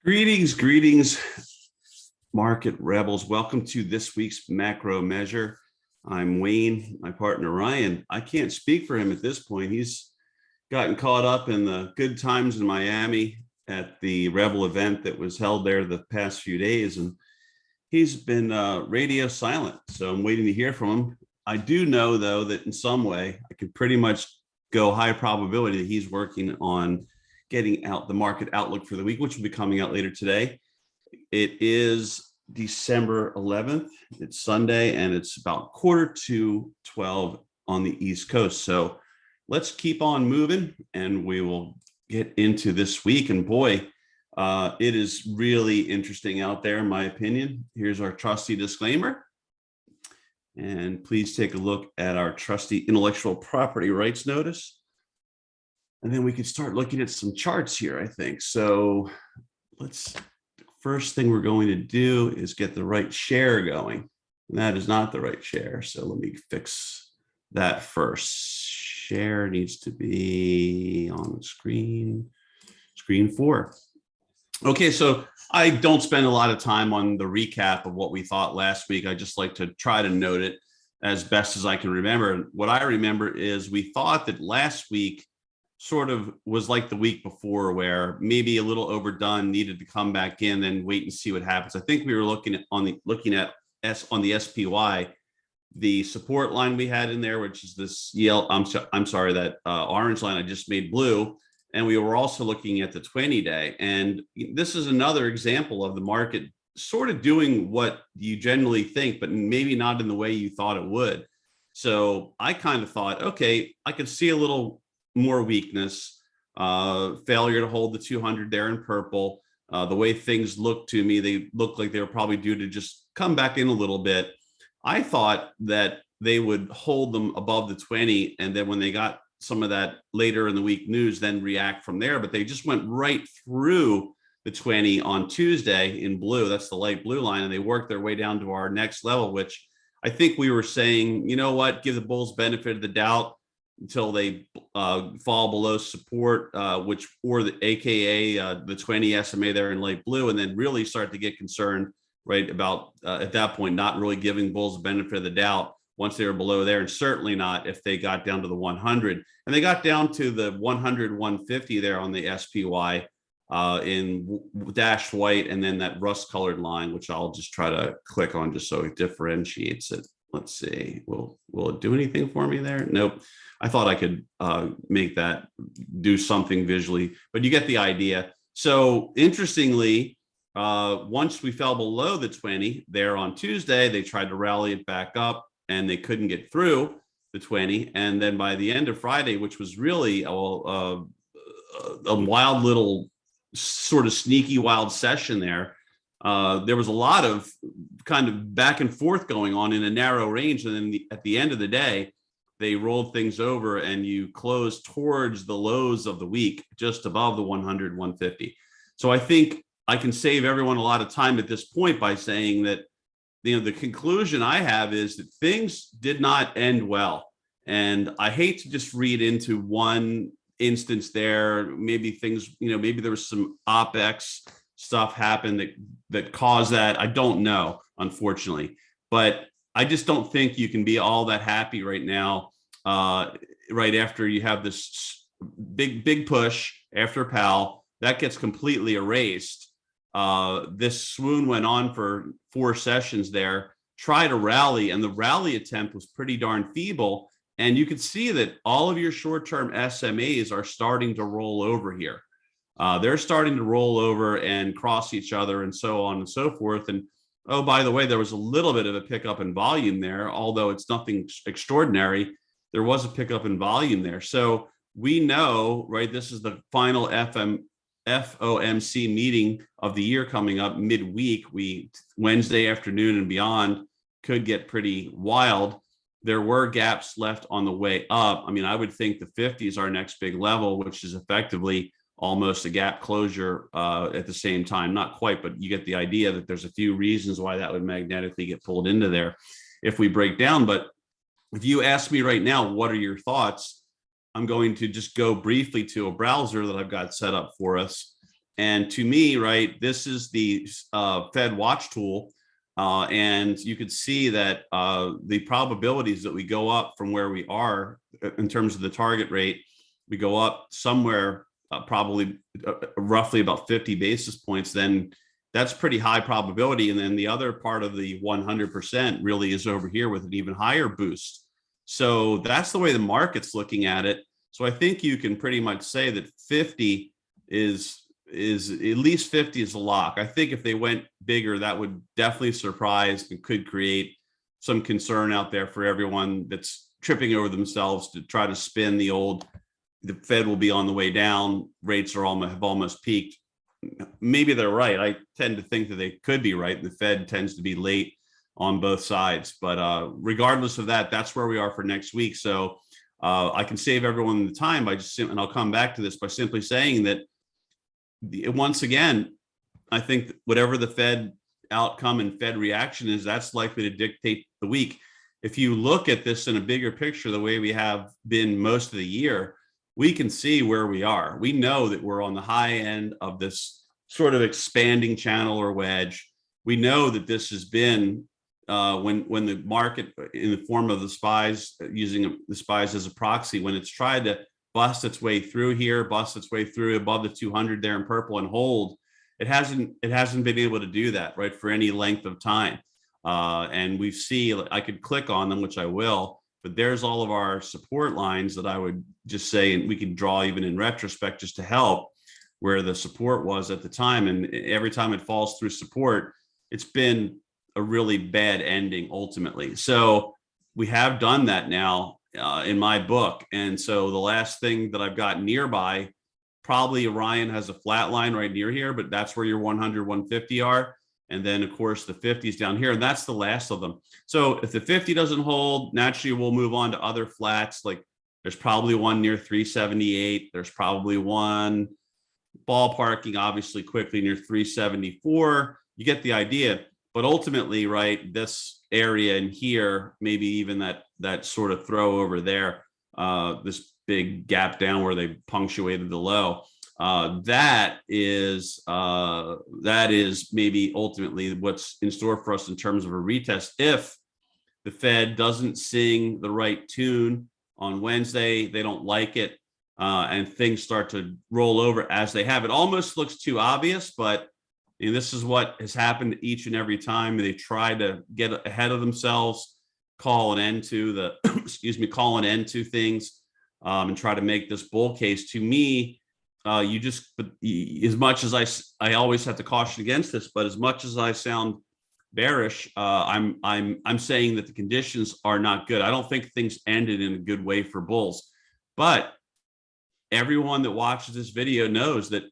Greetings, market rebels. Welcome to this week's macro measure. I'm Wayne, my partner Ryan. I can't speak for him at this point. He's gotten caught up in the good times in Miami at the Rebel event that was held there the past few days, and he's been radio silent. So I'm waiting to hear from him. I do know, though, that in some way I can pretty much go high probability that he's working on getting out the market outlook for the week, which will be coming out later today. It is December 11th. It's Sunday, and it's about 11:45 on the East Coast. So let's keep on moving, and we will get into this week. And boy, it is really interesting out there, in my opinion. Here's our trusty disclaimer. And please take a look at our trusty intellectual property rights notice. And then we could start looking at some charts here, I think. So the first thing we're going to do is get the right share going. And that is not the right share. So let me fix that first. Share needs to be on the screen 4. Okay, so I don't spend a lot of time on the recap of what we thought last week. I just like to try to note it as best as I can remember. What I remember is we thought that last week sort of was like the week before, where maybe a little overdone, needed to come back in and wait and see what happens. I think we were looking at on the SPY, the support line we had in there, which is this that orange line I just made blue. And we were also looking at the 20-day. And this is another example of the market sort of doing what you generally think, but maybe not in the way you thought it would. So I kind of thought, okay, I could see a little more weakness, failure to hold the 200 there in purple. The way things look to me, they look like they were probably due to just come back in a little bit. I thought that they would hold them above the 20, and then when they got some of that later in the week news, then react from there. But they just went right through the 20 on Tuesday in blue. That's the light blue line, and they worked their way down to our next level, which I think we were saying, you know what, give the bulls benefit of the doubt until they fall below support, AKA the 20 SMA there in light blue, and then really start to get concerned, right, about at that point not really giving bulls the benefit of the doubt once they were below there, and certainly not if they got down to the 100. And they got down to the 100, 150 there on the SPY in dashed white, and then that rust colored line, which I'll just try to click on just so it differentiates it. Let's see, will it do anything for me there? Nope. I thought I could make that do something visually, but you get the idea. So interestingly, once we fell below the 20 there on Tuesday, they tried to rally it back up, and they couldn't get through the 20. And then by the end of Friday, which was really a wild little sort of sneaky wild session there, there was a lot of kind of back and forth going on in a narrow range. And then at the end of the day, they rolled things over, and you closed towards the lows of the week, just above the 100, 150. So I think I can save everyone a lot of time at this point by saying that, the conclusion I have is that things did not end well. And I hate to just read into one instance there. Maybe things, maybe there was some OPEX stuff happened that caused that. I don't know, unfortunately. But I just don't think you can be all that happy right now, right after you have this big push after Powell. That gets completely erased. This swoon went on for 4 sessions there, tried to rally, and the rally attempt was pretty darn feeble. And you could see that all of your short-term SMAs are starting to roll over here. They're starting to roll over and cross each other and so on and so forth. And oh, by the way, there was a little bit of a pickup in volume there, although it's nothing extraordinary. There was a pickup in volume there. So we know, right, this is the final FOMC meeting of the year coming up midweek. Wednesday afternoon and beyond could get pretty wild. There were gaps left on the way up. I mean, I would think the 50 is our next big level, which is effectively almost a gap closure at the same time. Not quite, but you get the idea that there's a few reasons why that would magnetically get pulled into there if we break down. But if you ask me right now, what are your thoughts? I'm going to just go briefly to a browser that I've got set up for us. And to me, right, this is the Fed watch tool. And you could see that the probabilities that we go up from where we are in terms of the target rate, we go up somewhere probably roughly about 50 basis points, then that's pretty high probability. And then the other part of the 100% really is over here with an even higher boost. So that's the way the market's looking at it. So I think you can pretty much say that 50 is at least 50 is a lock. I think if they went bigger, that would definitely surprise and could create some concern out there for everyone that's tripping over themselves to try to spin the Fed will be on the way down, rates have almost peaked. Maybe they're right. I tend to think that they could be right. The Fed tends to be late on both sides, but regardless of that, that's where we are for next week. So I can save everyone the time by and I'll come back to this by simply saying that once again, I think whatever the Fed outcome and Fed reaction is, that's likely to dictate the week. If you look at this in a bigger picture, the way we have been most of the year, we can see where we are. We know that we're on the high end of this sort of expanding channel or wedge. We know that this has been when the market, in the form of the SPYs, using the SPYs as a proxy, when it's tried to bust its way through here, bust its way through above the 200 there in purple and hold, it hasn't been able to do that, right, for any length of time. And we see, I could click on them, which I will, but there's all of our support lines that I would just say, and we can draw even in retrospect just to help, where the support was at the time. And every time it falls through support, it's been a really bad ending ultimately. So we have done that now in my book. And so the last thing that I've got nearby, probably Orion has a flat line right near here, but that's where your 100, 150 are. And then of course the 50 is down here, and that's the last of them. So if the 50 doesn't hold, naturally we'll move on to other flats. Like there's probably one near 378. There's probably one ballparking obviously quickly near 374. You get the idea. But ultimately, right, this area in here, maybe even that sort of throw over there, this big gap down where they punctuated the low, that is maybe ultimately what's in store for us in terms of a retest if the Fed doesn't sing the right tune on Wednesday, they don't like it, and things start to roll over as they have. It almost looks too obvious, but this is what has happened each and every time they try to get ahead of themselves, call an end to the, call an end to things, and try to make this bull case. To me, as much as I always have to caution against this, but as much as I sound bearish, I'm saying that the conditions are not good. I don't think things ended in a good way for bulls, but everyone that watches this video knows that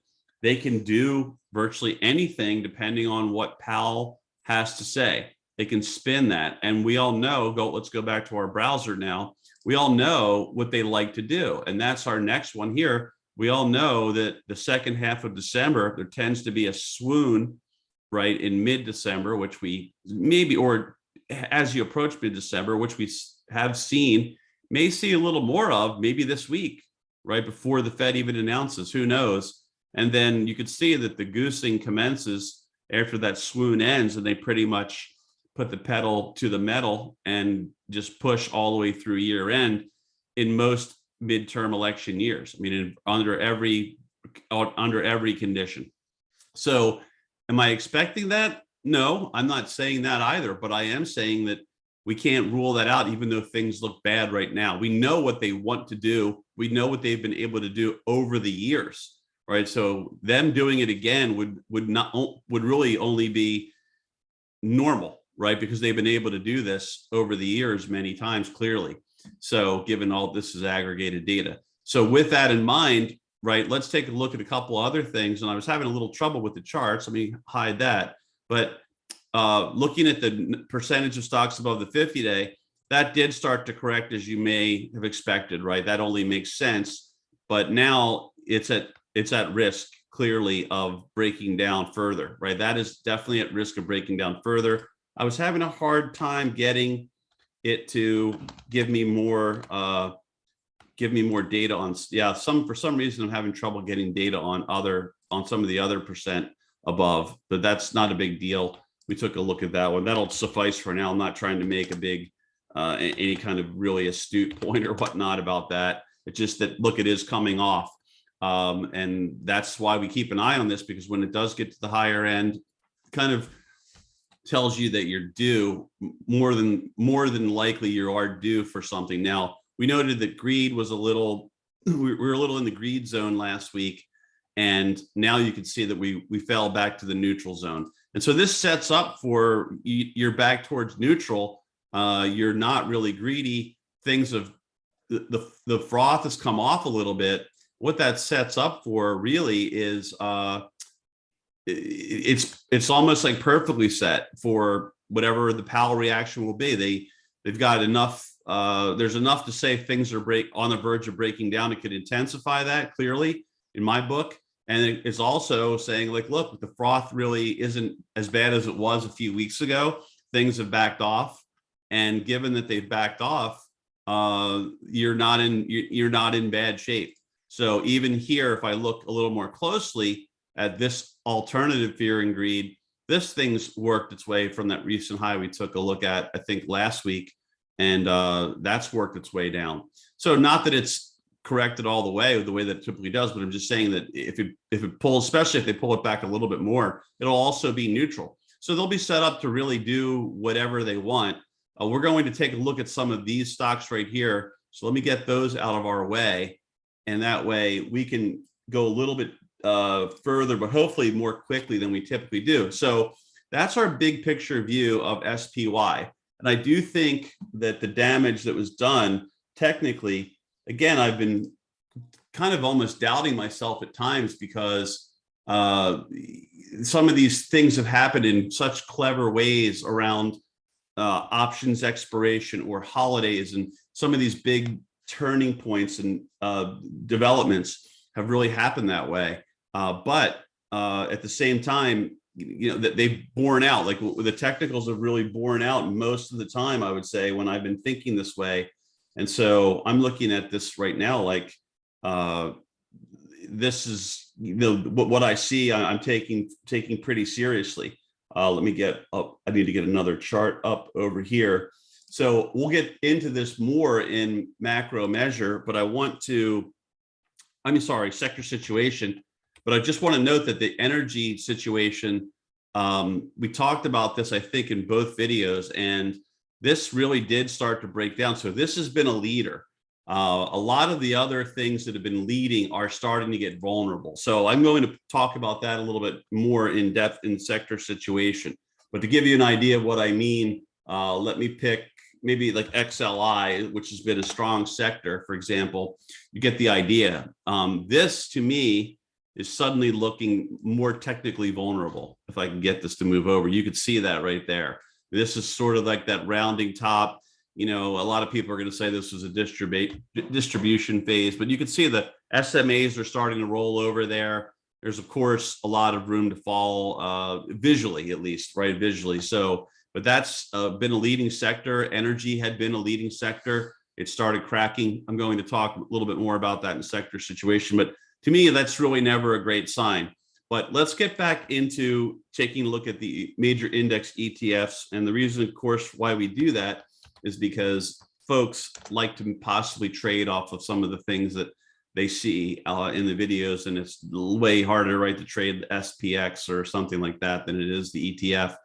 they can do virtually anything depending on what Powell has to say. They can spin that. And we all know, let's go back to our browser now. We all know what they like to do. And that's our next one here. We all know that the second half of December, there tends to be a swoon, right, in mid-December, which we maybe, or as you approach mid-December, which we have seen, may see a little more of maybe this week, right, before the Fed even announces, who knows? And then you could see that the goosing commences after that swoon ends, and they pretty much put the pedal to the metal and just push all the way through year end in most midterm election years. I mean, under every condition. So am I expecting that? No, I'm not saying that either, but I am saying that we can't rule that out, even though things look bad right now. We know what they want to do. We know what they've been able to do over the years. Right, so them doing it again would really only be normal, right? Because they've been able to do this over the years many times, clearly. So given all this is aggregated data. So with that in mind, right, let's take a look at a couple other things. And I was having a little trouble with the charts. Let me hide that. But looking at the percentage of stocks above the 50-day, that did start to correct, as you may have expected, right? That only makes sense. But now it's at risk, clearly, of breaking down further, right? That is definitely at risk of breaking down further. I was having a hard time getting it to give me more give me more data on, yeah, for some reason I'm having trouble getting data on some of the other percent above, but that's not a big deal. We took a look at that one. That'll suffice for now. I'm not trying to make a big, any kind of really astute point or whatnot about that. It's just that, look, it is coming off. And that's why we keep an eye on this, because when it does get to the higher end, kind of tells you that you're due, more than likely you are due for something. Now, we noted that greed was a little, we were a little in the greed zone last week. And now you can see that we fell back to the neutral zone. And so this sets up for, you're back towards neutral. You're not really greedy. Things have, the froth has come off a little bit. What that sets up for really is, it's almost like perfectly set for whatever the Powell reaction will be. They've got enough, there's enough to say things are on the verge of breaking down. It could intensify that clearly in my book. And it's also saying, like, look, the froth really isn't as bad as it was a few weeks ago. Things have backed off. And given that they've backed off, you're not in bad shape. So even here, if I look a little more closely at this alternative fear and greed, this thing's worked its way from that recent high we took a look at, I think, last week. And that's worked its way down. So not that it's corrected all the way that it typically does, but I'm just saying that if it pulls, especially if they pull it back a little bit more, it'll also be neutral. So they'll be set up to really do whatever they want. We're going to take a look at some of these stocks right here. So let me get those out of our way. And that way we can go a little bit further, but hopefully more quickly than we typically do. So that's our big picture view of SPY. And I do think that the damage that was done technically, again, I've been kind of almost doubting myself at times, because some of these things have happened in such clever ways around options expiration or holidays, and some of these big turning points and developments have really happened that way. But at the same time, that they've borne out, like the technicals have really borne out most of the time, I would say, when I've been thinking this way. And so I'm looking at this right now, like this is, what I see, I'm taking pretty seriously. Let me get up. I need to get another chart up over here. So we'll get into this more in macro measure, but sector situation. But I just want to note that the energy situation, we talked about this, I think, in both videos, and this really did start to break down. So this has been a leader. A lot of the other things that have been leading are starting to get vulnerable. So I'm going to talk about that a little bit more in depth in sector situation. But to give you an idea of what I mean, let me pick maybe like XLI, which has been a strong sector, for example. You get the idea. This, to me, is suddenly looking more technically vulnerable. If I can get this to move over, you could see that right there. This is sort of like that rounding top. A lot of people are going to say this was a distribution phase, but you can see the SMAs are starting to roll over there. There's, of course, a lot of room to fall, visually, at least, right? Visually. So, but that's been a leading sector. Energy had been a leading sector. It started cracking. I'm going to talk a little bit more about that in sector situation, but to me, that's really never a great sign. But let's get back into taking a look at the major index ETFs. And the reason, of course, why we do that is because folks like to possibly trade off of some of the things that they see in the videos. And it's way harder, right, to trade the SPX or something like that than it is the ETF.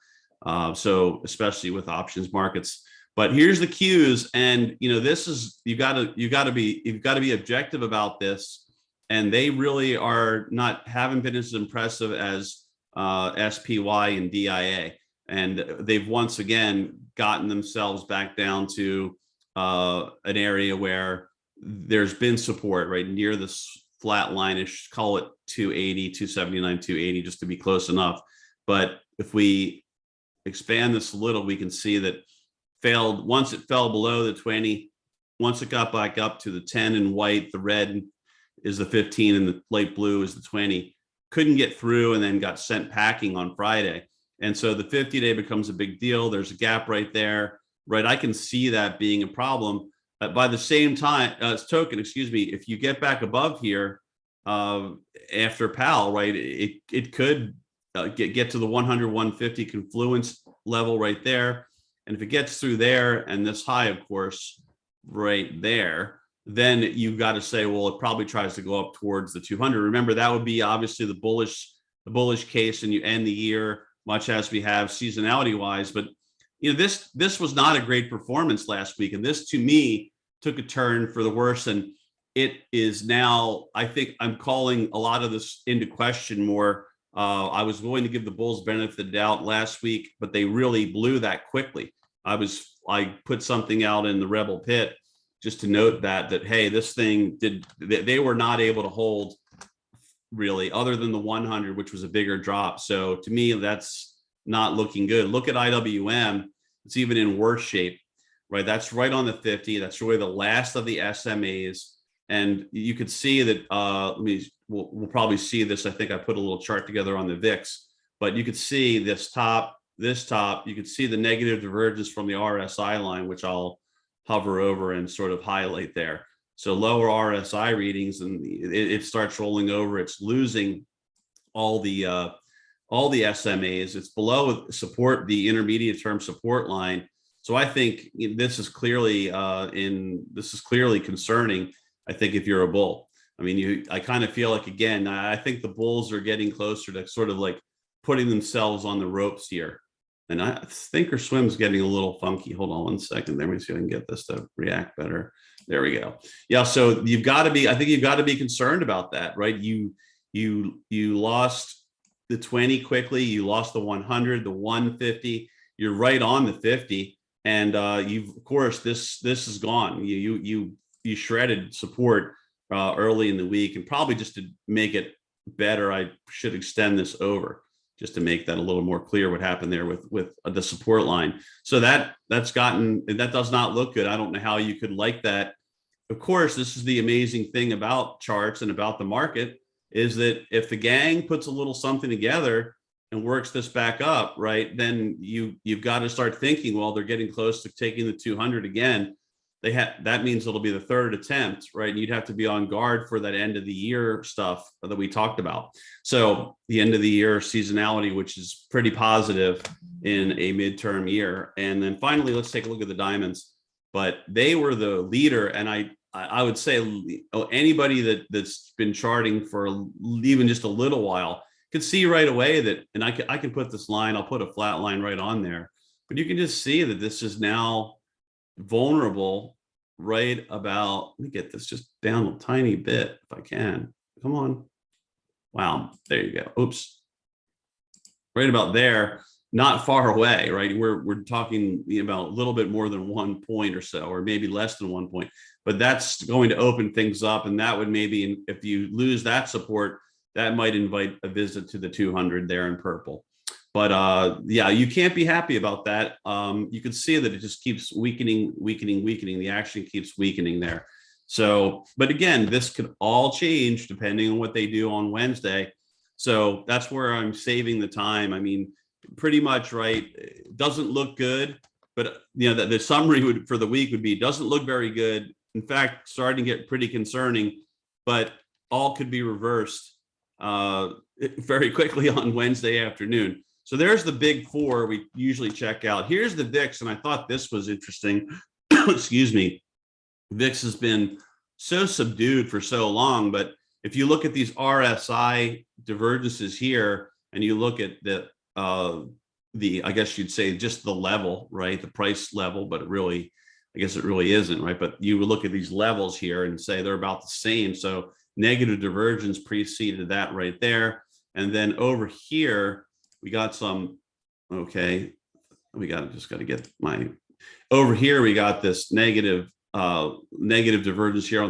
So especially with options markets. But here's the cues. And, this is, you've got to be objective about this. And they really haven't been as impressive as SPY and DIA. And they've once again gotten themselves back down to an area where there's been support right near this flat line-ish, call it 280, 279, 280, just to be close enough. But if we expand this a little, we can see that once it fell below the 20, once it got back up to the 10 in white, the red is the 15 and the light blue is the 20, couldn't get through and then got sent packing on Friday. And so the 50-day becomes a big deal. There's a gap right there, right? I can see that being a problem. by the same time token, excuse me, if you get back above here after Powell, right, it could get to the 100, 150 confluence level right there. And if it gets through there and this high, of course, right there, then you've got to say, well, it probably tries to go up towards the 200. Remember, that would be obviously the bullish case, and you end the year much as we have seasonality wise. But you know, this was not a great performance last week, and this to me took a turn for the worse. And it is now, I think I'm calling a lot of this into question more. I was going to give the Bulls benefit of the doubt last week, but they really blew that quickly. I put something out in the Rebel Pit just to note that hey, this thing they were not able to hold really, other than the 100, which was a bigger drop. So to me, that's not looking good. Look at IWM; it's even in worse shape, right? That's right on the 50. That's really the last of the SMAs, and you could see that. We'll probably see this. I think I put a little chart together on the VIX, but you could see this top. You could see the negative divergence from the RSI line, which I'll hover over and sort of highlight there. So lower RSI readings, and it starts rolling over. It's losing all the SMAs. It's below support, the intermediate term support line. So I think this is clearly concerning. I think if you're a bull, I mean, I kind of feel like, again, I think the bulls are getting closer to sort of like putting themselves on the ropes here. And I think Thinkorswim's getting a little funky. Hold on one second. Let me see if I can get this to react better. There we go. Yeah. So you've got to be, I think you've got to be concerned about that, right? You lost the 20 quickly. You lost the 100, the 150. You're right on the 50. And you've, of course, this is gone. You shredded support early in the week, and probably just to make it better, I should extend this over, just to make that a little more clear what happened there with the support line. So that does not look good. I don't know how you could like that. Of course, this is the amazing thing about charts and about the market, is that if the gang puts a little something together and works this back up, right, then you've got to start thinking, well, they're getting close to taking the 200 again. That means it'll be the third attempt, right? And you'd have to be on guard for that end of the year stuff that we talked about. So the end of the year seasonality, which is pretty positive in a midterm year. And then finally, let's take a look at the diamonds. But they were the leader, and I would say anybody that's been charting for even just a little while could see right away that, and I can put this line, I'll put a flat line right on there, but you can just see that this is now vulnerable right about, let me get this just down a tiny bit if I can. Come on. Wow, there you go. Oops. Right about there, not far away, right? We're talking about a little bit more than 1 point or so, or maybe less than 1 point, but that's going to open things up. And that would maybe, if you lose that support, that might invite a visit to the 200 there in purple. But yeah, you can't be happy about that. You can see that it just keeps weakening. The action keeps weakening there. So, but again, this could all change depending on what they do on Wednesday. So that's where I'm saving the time. I mean, pretty much, right? It doesn't look good, but you know, the summary for the week would be, doesn't look very good. In fact, starting to get pretty concerning, but all could be reversed very quickly on Wednesday afternoon. So there's the big four we usually check out. Here's the VIX, and I thought this was interesting. Excuse me. VIX has been so subdued for so long, but if you look at these RSI divergences here, and you look at I guess you'd say just the level, right? The price level, but I guess it really isn't, right? But you would look at these levels here and say they're about the same. So negative divergence preceded that right there. And then over here, we got some, okay, just got to get over here, we got this negative divergence here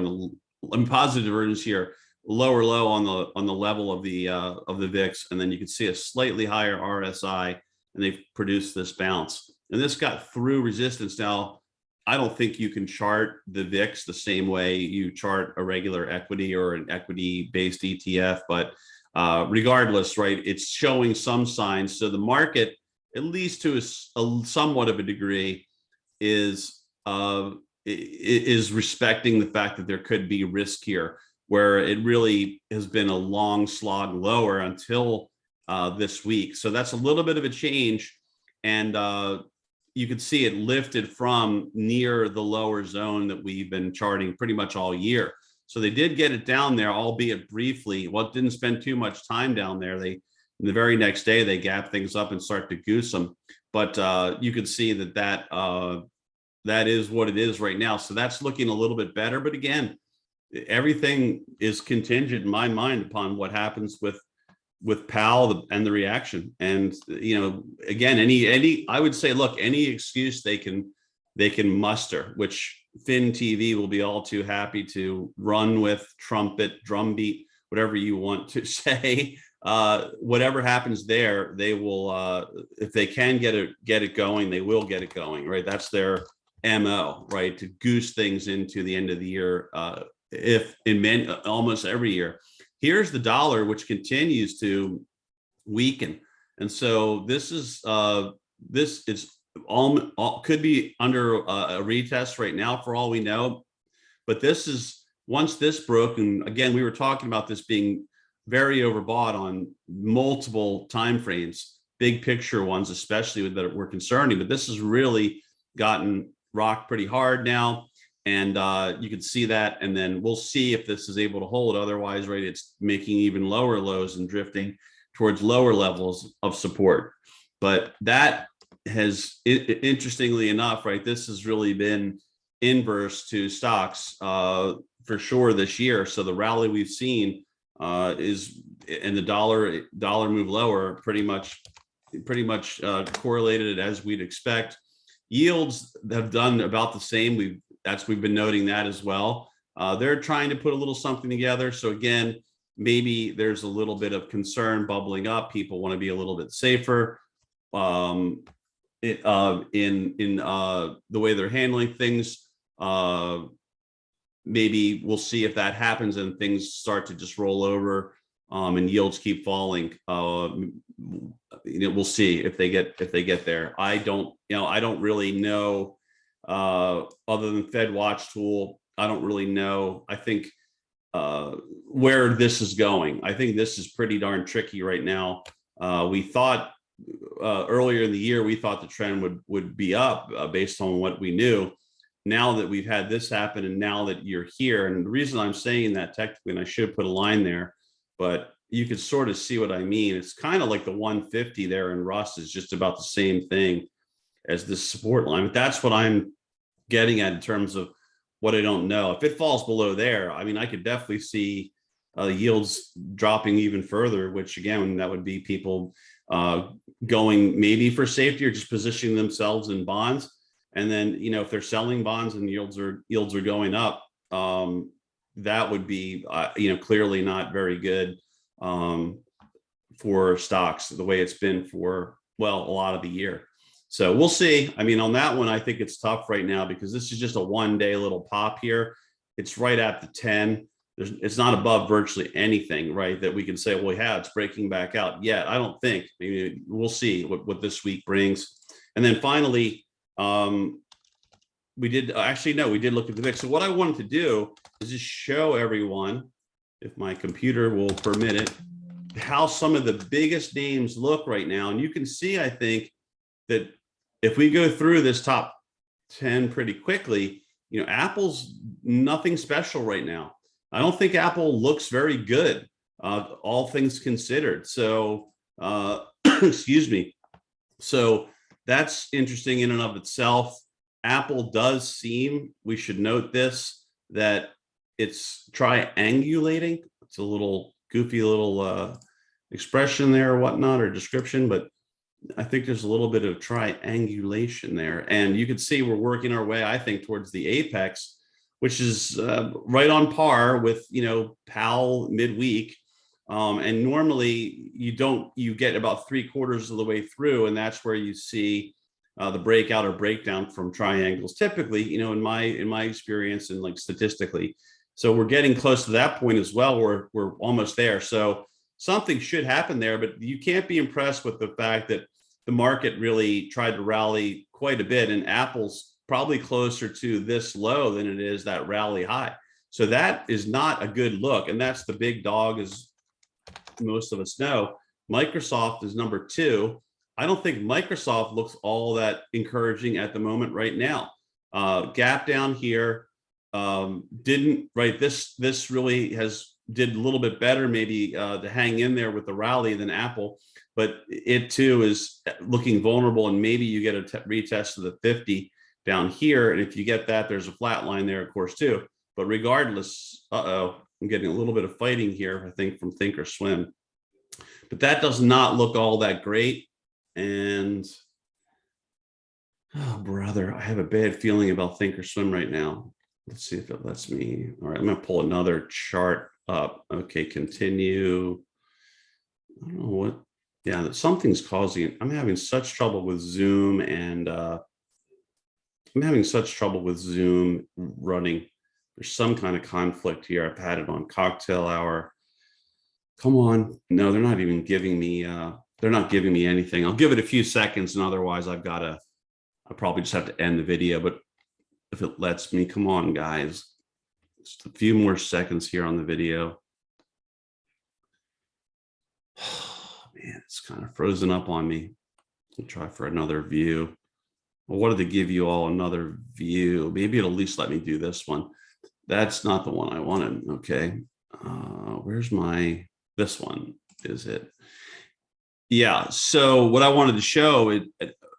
positive divergence here, lower low on the level of the VIX, and then you can see a slightly higher RSI, and they've produced this bounce. And this got through resistance. Now, I don't think you can chart the VIX the same way you chart a regular equity or an equity-based ETF, but regardless, right, it's showing some signs. So the market, at least to a somewhat of a degree, is is respecting the fact that there could be risk here, where it really has been a long slog lower until this week. So that's a little bit of a change. And you can see it lifted from near the lower zone that we've been charting pretty much all year. So they did get it down there, albeit briefly. Well, it didn't spend too much time down there. The very next day, they gap things up and start to goose them. But you can see that is what it is right now. So that's looking a little bit better. But again, everything is contingent in my mind upon what happens with Powell and the reaction. And again, I would say, look, any excuse they can muster, which Fin TV will be all too happy to run with, trumpet, drumbeat, whatever you want to say. Whatever happens there, they will, if they can get it going, they will get it going, right? That's their MO, right? To goose things into the end of the year, if in almost every year. Here's the dollar, which continues to weaken. And so this is it's all could be under a retest right now for all we know. But this is, once this broke, and again, we were talking about this being very overbought on multiple timeframes, big picture ones, especially that were concerning. But this has really gotten rocked pretty hard now. And you can see that. And then we'll see if this is able to hold. Otherwise, right, it's making even lower lows and drifting towards lower levels of support. But that has, interestingly enough, right, this has really been inverse to stocks for sure this year. So the rally we've seen is, and the dollar move lower, pretty much correlated as we'd expect. Yields have done about the same. We've been noting that as well. They're trying to put a little something together. So again, maybe there's a little bit of concern bubbling up. People want to be a little bit safer in the way they're handling things. Maybe we'll see if that happens and things start to just roll over and yields keep falling. We'll see if they get there. I don't really know. Other than Fed Watch Tool, I don't really know. I think where this is going. I think this is pretty darn tricky right now. We thought earlier in the year, we thought the trend would be up based on what we knew. Now that we've had this happen, and now that you're here, and the reason I'm saying that technically, and I should put a line there, but you could sort of see what I mean. It's kind of like the 150 there in Rust is just about the same thing as this support line. But that's what I'm getting at in terms of what I don't know. If it falls below there, I mean, I could definitely see yields dropping even further, which again, that would be people going maybe for safety or just positioning themselves in bonds. And then, if they're selling bonds and yields are going up, that would be, clearly not very good for stocks the way it's been for, well, a lot of the year. So we'll see. I mean, on that one, I think it's tough right now because this is just a one-day little pop here. It's right at the 10. It's not above virtually anything, right, that we can say, well, yeah, it's breaking back out yet. I don't think. Maybe we'll see what this week brings. And then finally, we did look at the VIX. So what I wanted to do is just show everyone, if my computer will permit it, how some of the biggest names look right now. And you can see, I think, that if we go through this top 10 pretty quickly, Apple's nothing special right now. I don't think Apple looks very good, all things considered. So, excuse me. So that's interesting in and of itself. Apple does seem, we should note this, that it's triangulating. It's a little goofy little expression there or whatnot, or description, but I think there's a little bit of triangulation there. And you can see we're working our way, I think, towards the apex, which is right on par with, Powell midweek. And normally you get about 3/4 of the way through, and that's where you see the breakout or breakdown from triangles, typically, in my experience and like statistically. So we're getting close to that point as well. We're almost there. So something should happen there, but you can't be impressed with the fact that the market really tried to rally quite a bit, and Apple's probably closer to this low than it is that rally high. So that is not a good look. And that's the big dog, as most of us know. Microsoft is number 2. I don't think Microsoft looks all that encouraging at the moment right now. Gap down here, didn't, right, this really did a little bit better maybe to hang in there with the rally than Apple, but it too is looking vulnerable, and maybe you get a retest of the 50 down here, and if you get that, there's a flat line there, of course, too. But regardless, I'm getting a little bit of fighting here, I think, from Thinkorswim. But that does not look all that great. And oh, brother, I have a bad feeling about Thinkorswim right now. Let's see if it lets me. All right, I'm going to pull another chart up. Okay, continue. I don't know what. Yeah, something's causing it. I'm having such trouble with Zoom, and I'm having such trouble with Zoom running. There's some kind of conflict here. I've had it on cocktail hour. Come on. No, they're not even giving me, they're not giving me anything. I'll give it a few seconds, and otherwise I'll probably just have to end the video. But if it lets me, come on, guys. Just a few more seconds here on the video. Oh, man, it's kind of frozen up on me. I'll try for another view. I wanted to give you all another view. Maybe it'll at least let me do this one. That's not the one I wanted. Okay. Where's this one is it? Yeah. So what I wanted to show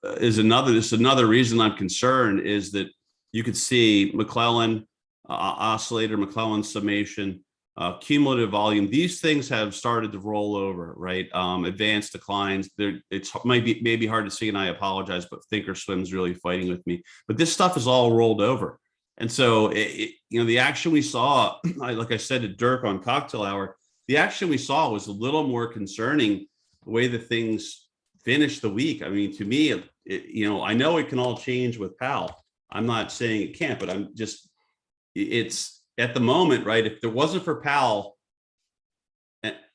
is another reason I'm concerned is that you could see McClellan oscillator, McClellan summation, cumulative volume. These things have started to roll over, right? Advanced declines. It's maybe hard to see, and I apologize, but Thinkorswim's really fighting with me. But this stuff is all rolled over, and so the action we saw, like I said to Dirk on cocktail hour, the action we saw was a little more concerning. The way that things finished the week. I mean, to me, I know it can all change with Powell. I'm not saying it can't, but it's at the moment, right? If there wasn't for Powell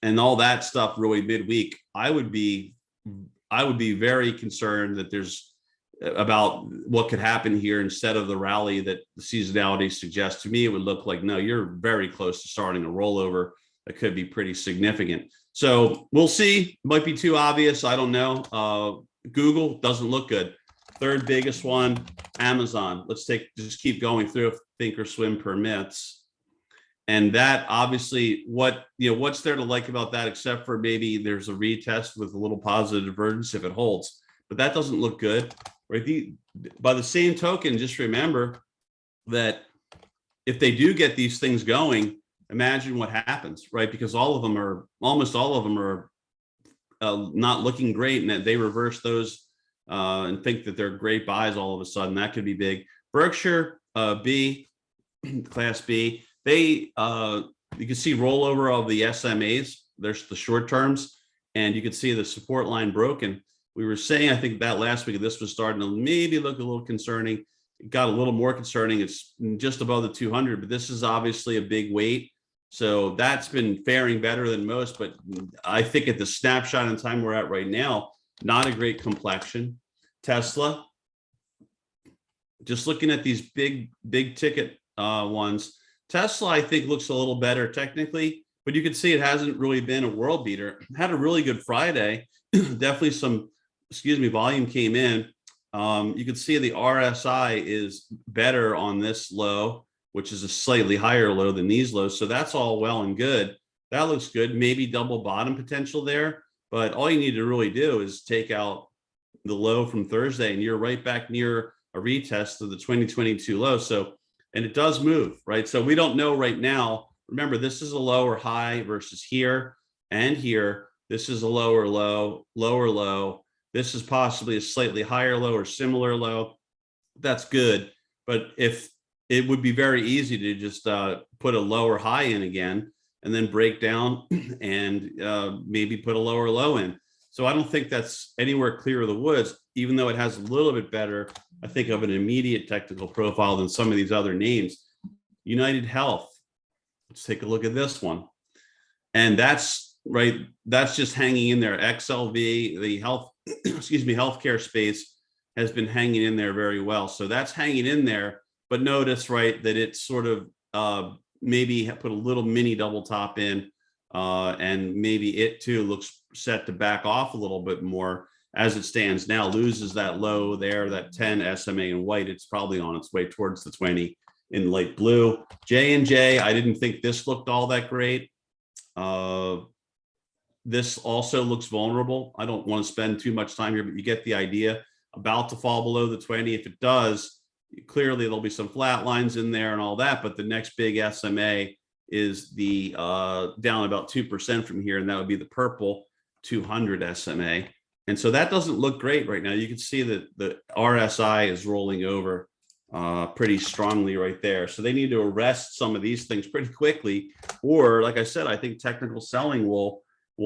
and all that stuff really midweek, I would be very concerned that there's about what could happen here instead of the rally that the seasonality suggests. To me, it would look like, no, you're very close to starting a rollover that could be pretty significant. So we'll see. Might be too obvious. I don't know. Google doesn't look good. Third biggest one, Amazon. Let's just keep going through if Thinkorswim permits. And that obviously, what's there to like about that, except for maybe there's a retest with a little positive divergence if it holds. But that doesn't look good, right? By the same token, just remember that if they do get these things going, imagine what happens, right? Because almost all of them are not looking great, and that they reverse those and think that they're great buys all of a sudden. That could be big. Berkshire B, Class B, you can see rollover of the SMAs. There's the short terms, and you can see the support line broken. We were saying, I think that last week, this was starting to maybe look a little concerning. It got a little more concerning. It's just above the 200, but this is obviously a big weight. So that's been faring better than most, but I think at the snapshot in time we're at right now, not a great complexion. Tesla, just looking at these big ticket ones, Tesla, I think, looks a little better technically, but you can see it hasn't really been a world beater. Had a really good Friday. Definitely some, volume came in. You can see the RSI is better on this low, which is a slightly higher low than these lows. So that's all well and good. That looks good. Maybe double bottom potential there. But all you need to really do is take out the low from Thursday, and you're right back near a retest of the 2022 low. So, and it does move, right? So we don't know right now. Remember, this is a lower high versus here and here. This is a lower low, lower low. This is possibly a slightly higher low or similar low. That's good. But if it would be very easy to just put a lower high in again and then break down and maybe put a lower low in. So I don't think that's anywhere clear of the woods, even though it has a little bit better, I think, of an immediate technical profile than some of these other names. United Health, let's take a look at this one. And that's right, that's just hanging in there. XLV, the health, healthcare space, has been hanging in there very well. So that's hanging in there. But notice, right, that it's sort of maybe put a little mini double top in, and maybe it too looks set to back off a little bit more as it stands now, loses that low there, that 10 SMA in white. It's probably on its way towards the 20 in light blue. J&J, I didn't think this looked all that great. This also looks vulnerable. I don't want to spend too much time here, but you get the idea. About to fall below the 20. If it does, clearly there'll be some flat lines in there and all that, but the next big SMA is the down about 2% from here, and that would be the purple 200 SMA. And so that doesn't look great right now. You can see that the RSI is rolling over pretty strongly right there. So they need to arrest some of these things pretty quickly, or like I said, I think technical selling will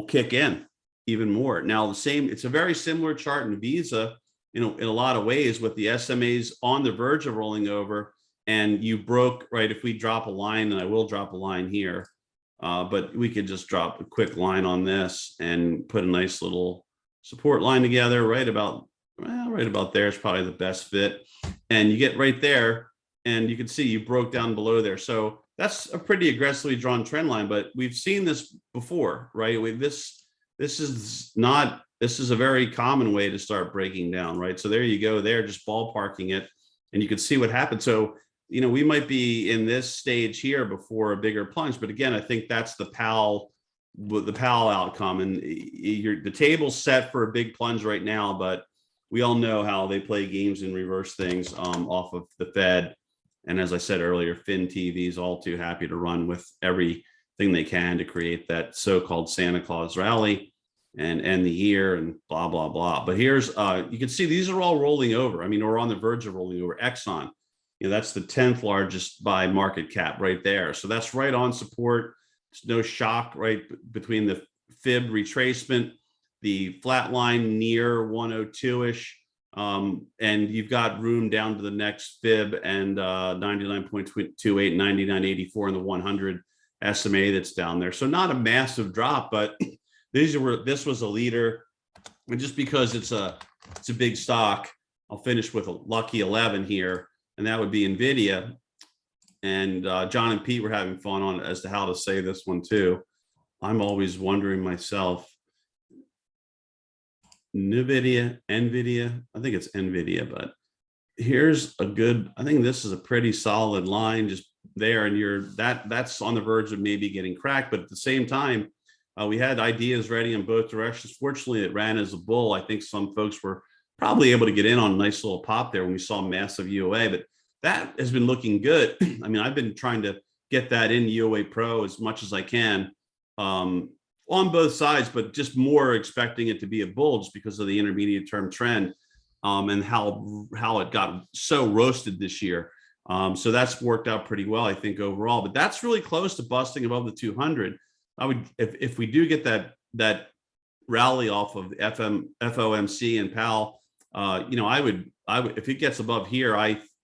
kick in even more. Now it's a very similar chart in Visa, in a lot of ways, with the SMAs on the verge of rolling over, and you broke, right? If we drop a line, and I will drop a line here, but we could just drop a quick line on this and put a nice little support line together right about there is probably the best fit. And you get right there, and you can see you broke down below there. So that's a pretty aggressively drawn trend line, but we've seen this before, right? This is a very common way to start breaking down, right? So there you go, there, just ballparking it, and you can see what happened. So, we might be in this stage here before a bigger plunge, but again, I think that's the Powell outcome, and the table's set for a big plunge right now, but we all know how they play games and reverse things off of the Fed. And as I said earlier, FinTV is all too happy to run with everything they can to create that so-called Santa Claus rally and end the year and blah, blah, blah. But here's, you can see these are all rolling over. I mean, we're on the verge of rolling over. Exxon, that's the 10th largest by market cap right there. So that's right on support. There's no shock, right, between the fib retracement, the flat line near 102-ish, and you've got room down to the next fib and 99.28, 99.84 in the 100 SMA that's down there. So not a massive drop, but this was a leader. And just because it's a big stock, I'll finish with a lucky 11 here, and that would be NVIDIA. And John and Pete were having fun on as to how to say this one too. I'm always wondering myself. NVIDIA, I think it's NVIDIA, but here's a good, I think this is a pretty solid line just there, and that's on the verge of maybe getting cracked. But at the same time, we had ideas ready in both directions. Fortunately, it ran as a bull. I think some folks were probably able to get in on a nice little pop there when we saw massive UOA, but that has been looking good. I mean, I've been trying to get that in UOA Pro as much as I can on both sides, but just more expecting it to be a bull just because of the intermediate term trend and how it got so roasted this year. So that's worked out pretty well, I think, overall. But that's really close to busting above the 200. I would, if we do get that rally off of FOMC and Powell, I would if it gets above here,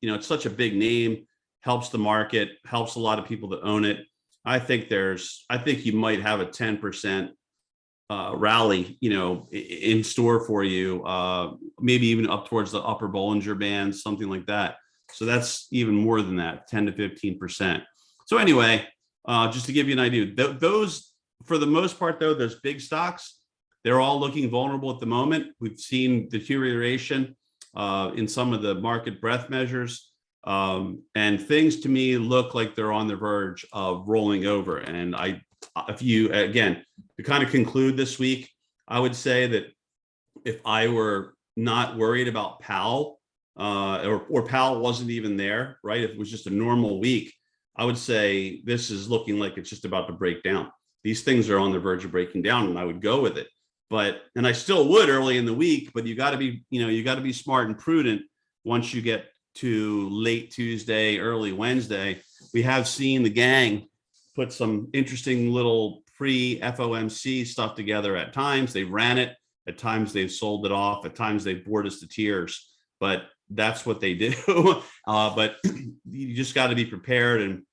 it's such a big name, helps the market, helps a lot of people that own it. I think you might have a 10% rally, in store for you, maybe even up towards the upper Bollinger Band, something like that. So that's even more than that, 10 to 15%. So anyway, just to give you an idea, those, for the most part, though, those big stocks, they're all looking vulnerable at the moment. We've seen deterioration in some of the market breadth measures. And things to me look like they're on the verge of rolling over. And if you, again, to kind of conclude this week, I would say that if I were not worried about Powell, or Powell wasn't even there, right? If it was just a normal week, I would say this is looking like it's just about to break down. These things are on the verge of breaking down, and I would go with it. And I still would early in the week, but you got to be smart and prudent once you get to late Tuesday, early Wednesday. We have seen the gang put some interesting little pre-FOMC stuff together at times. They ran it. At times they've sold it off. At times they've bored us to tears. But that's what they do. But you just got to be prepared. And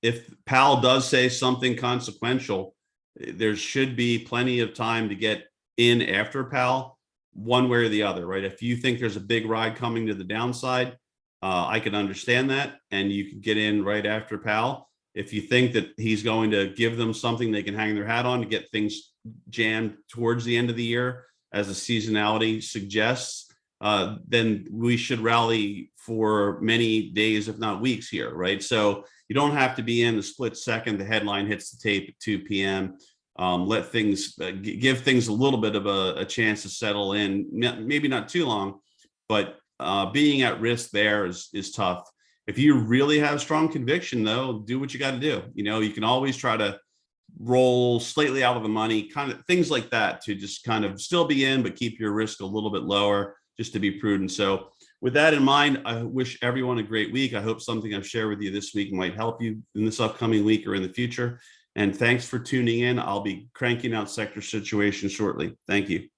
if Powell does say something consequential, there should be plenty of time to get in after Powell, one way or the other, right? If you think there's a big ride coming to the downside, I can understand that, and you can get in right after Powell. If you think that he's going to give them something they can hang their hat on to get things jammed towards the end of the year, as the seasonality suggests, then we should rally for many days, if not weeks here, right? So you don't have to be in the split second the headline hits the tape at 2 p.m. Let things give things a little bit of a chance to settle in. Maybe not too long, but being at risk there is tough. If you really have strong conviction, though, do what you got to do. You can always try to roll slightly out of the money, kind of things like that, to just kind of still be in, but keep your risk a little bit lower, just to be prudent. So with that in mind, I wish everyone a great week. I hope something I've shared with you this week might help you in this upcoming week or in the future. And thanks for tuning in. I'll be cranking out Sector Situation shortly. Thank you.